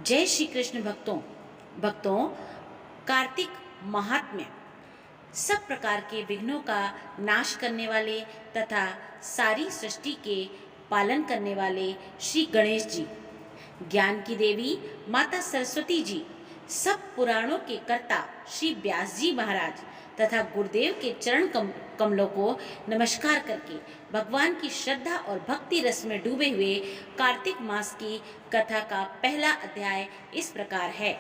जय श्री कृष्ण भक्तों कार्तिक महात्म्य। सब प्रकार के विघ्नों का नाश करने वाले तथा सारी सृष्टि के पालन करने वाले श्री गणेश जी, ज्ञान की देवी माता सरस्वती जी, सब पुराणों के कर्ता श्री व्यास जी महाराज तथा गुरुदेव के चरण कमलों को नमस्कार करके भगवान की श्रद्धा और भक्ति रस में डूबे हुए कार्तिक मास की कथा का पहला अध्याय इस प्रकार है।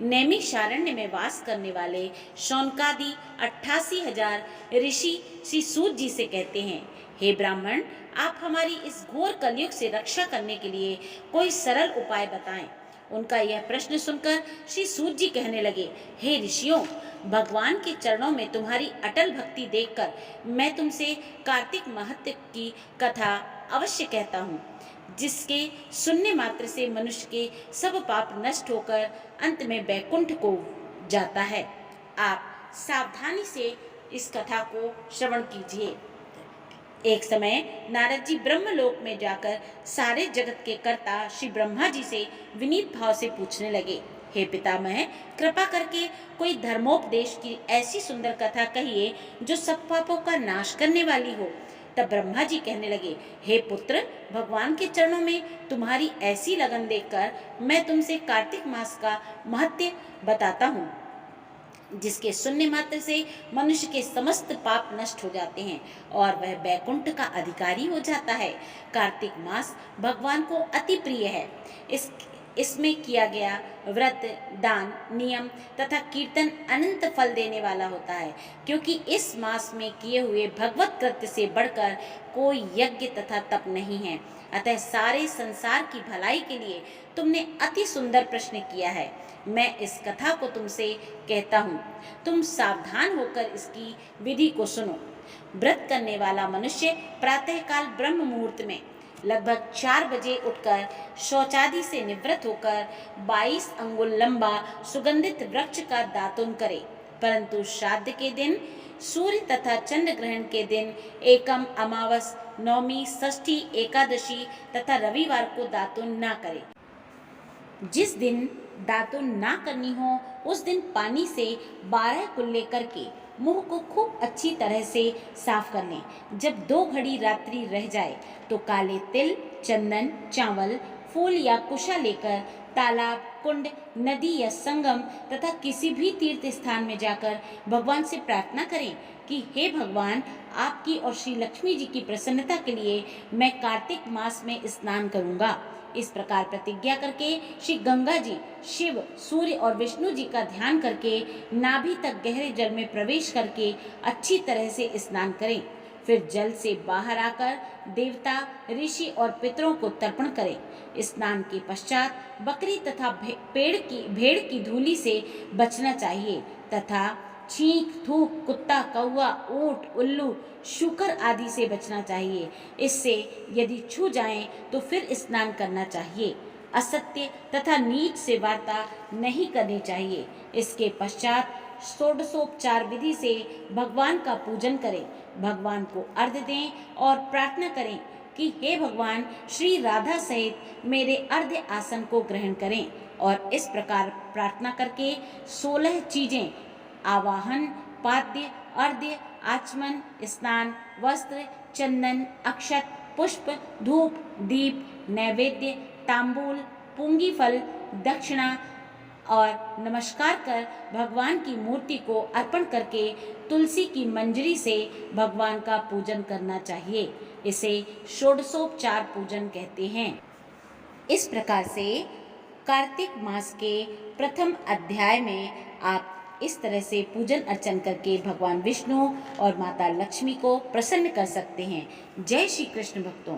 नैमिषारण्य में वास करने वाले शौनकादि 88,000 ऋषि श्री सूत जी से कहते हैं, हे ब्राह्मण, आप हमारी इस घोर कलयुग से रक्षा करने के लिए कोई सरल उपाय बताएं। उनका यह प्रश्न सुनकर श्री सूत जी कहने लगे, हे ऋषियों, भगवान के चरणों में तुम्हारी अटल भक्ति देखकर मैं तुमसे कार्तिक महत्व की कथा अवश्य कहता हूँ, जिसके सुनने मात्र से मनुष्य के सब पाप नष्ट होकर अंत में वैकुंठ को जाता है। आप सावधानी से इस कथा को श्रवण कीजिए। एक समय नारद जी ब्रह्मलोक में जाकर सारे जगत के कर्ता श्री ब्रह्मा जी से विनीत भाव से पूछने लगे, हे पितामह, कृपा करके कोई धर्मोपदेश की ऐसी सुंदर कथा कहिए जो सब पापों का नाश करने वाली हो। तब ब्रह्मा जी कहने लगे, हे पुत्र, भगवान के चरणों में तुम्हारी ऐसी लगन देखकर मैं तुमसे कार्तिक मास का महत्व बताता हूँ, जिसके सुनने मात्र से मनुष्य के समस्त पाप नष्ट हो जाते हैं और वह वैकुंठ का अधिकारी हो जाता है। कार्तिक मास भगवान को अति प्रिय है। इसमें किया गया व्रत, दान, नियम तथा कीर्तन अनंत फल देने वाला होता है, क्योंकि इस मास में किए हुए भगवत कृत्य से बढ़कर कोई यज्ञ तथा तप नहीं है। अतः सारे संसार की भलाई के लिए तुमने अति सुंदर प्रश्न किया है। मैं इस कथा को तुमसे कहता हूँ, तुम सावधान होकर इसकी विधि को सुनो। व्रत करने वाला मनुष्य प्रातःकाल ब्रह्म मुहूर्त में लगभग 4 बजे उठकर शौचादि से निवृत्त होकर 22 अंगुल लंबा सुगंधित वृक्ष का दातुन करे, परंतु श्राद्ध के दिन, सूर्य तथा चंद्र ग्रहण के दिन, एकम, अमावस, नवमी, षष्ठी, एकादशी तथा रविवार को दातुन ना करे। जिस दिन दातुन ना करनी हो उस दिन पानी से 12 कुल्ले करके मुंह को खूब अच्छी तरह से साफ कर लें। जब 2 घड़ी रात्रि रह जाए तो काले तिल, चंदन, चावल, फूल या कुशा लेकर तालाब, कुंड, नदी या संगम तथा किसी भी तीर्थ स्थान में जाकर भगवान से प्रार्थना करें कि हे भगवान, आपकी और श्री लक्ष्मी जी की प्रसन्नता के लिए मैं कार्तिक मास में स्नान करूंगा। इस प्रकार प्रतिज्ञा करके श्री गंगा जी, शिव, सूर्य और विष्णु जी का ध्यान करके नाभि तक गहरे जल में प्रवेश करके अच्छी तरह से स्नान करें। फिर जल से बाहर आकर देवता, ऋषि और पितरों को तर्पण करें। स्नान के पश्चात बकरी तथा भेड़ की धूली से बचना चाहिए तथा छींक, थूक, कुत्ता, कौवा, ऊंट, उल्लू, शूकर आदि से बचना चाहिए। इससे यदि छू जाएं तो फिर स्नान करना चाहिए। असत्य तथा नीच से वार्ता नहीं करनी चाहिए। इसके पश्चात षोडशोपचार विधि से भगवान का पूजन करें, भगवान को अर्घ्य दें और प्रार्थना करें कि हे भगवान, श्री राधा सहित मेरे अर्घ्य आसन को ग्रहण करें। और इस प्रकार प्रार्थना करके 16 चीजें, आवाहन, पाद्य, अर्घ्य, आचमन, स्नान, वस्त्र, चंदन, अक्षत, पुष्प, धूप, दीप, नैवेद्य, तांबूल, पुंगी फल, दक्षिणा और नमस्कार कर भगवान की मूर्ति को अर्पण करके तुलसी की मंजरी से भगवान का पूजन करना चाहिए। इसे षोडशोपचार पूजन कहते हैं। इस प्रकार से कार्तिक मास के प्रथम अध्याय में आप इस तरह से पूजन अर्चन करके भगवान विष्णु और माता लक्ष्मी को प्रसन्न कर सकते हैं। जय श्री कृष्ण भक्तों।